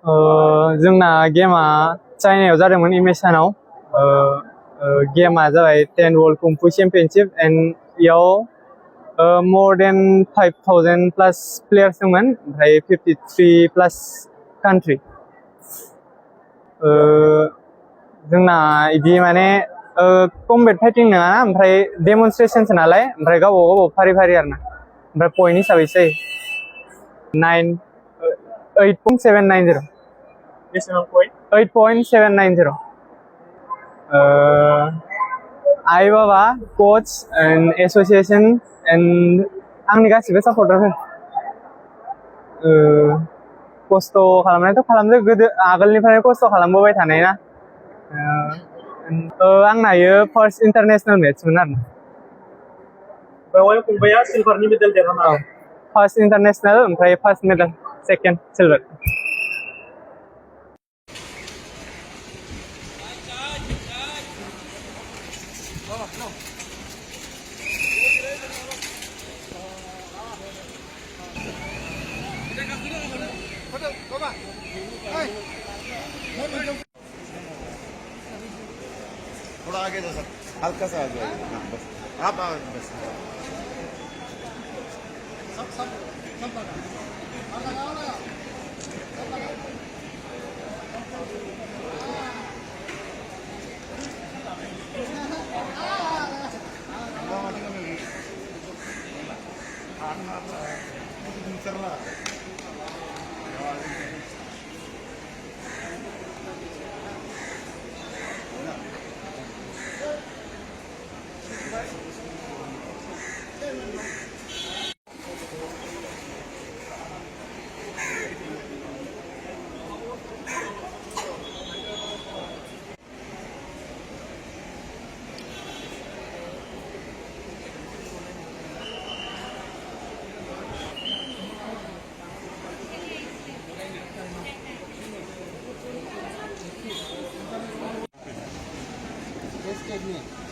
जोंना गेमा चाइनायाव जादोंमोन इमेशानाव गेमा जाबाय 10 वर्ल्ड कुंफु चेम्पियनशिप एन्ड इयाव more than 5,000 plus players दंमोन ओमफ्राय 53 plus country जोंना इदि माने कम्बेट फाइटिं नङा ओमफ्राय डेमनस्ट्रेशनसो नालाय ओमफ्राय गावबा फारि फारि आरोना ओमफ्राय पइन्ट हिसाबैसो 8.790 बेसेबां पइन्ट 8.790 आइ बाबा कोच एन्ड एसोसिएशन एन्ड आंनि गासिबो सापर्टारफोर खस्थ' खालामनायाथ' खालामदो गोदो आगोलनिफ्रायनो खस्थ' खालामबोबाय थानाय ना आंना इयो फार्स्ट इन्टारनेशनेल मेट्समोन आरोना बेवहाय फंबाया सिलभारनि मेडेल देरहानो हादों फार्स्ट इन्टारनेशनेल ओमफ्राय फार्स्ट मेडेल सेकेन्ड सिलभार थोड़ा आगे दो सर हल्का सा आगे हाँ बस आप बस Yes, take me.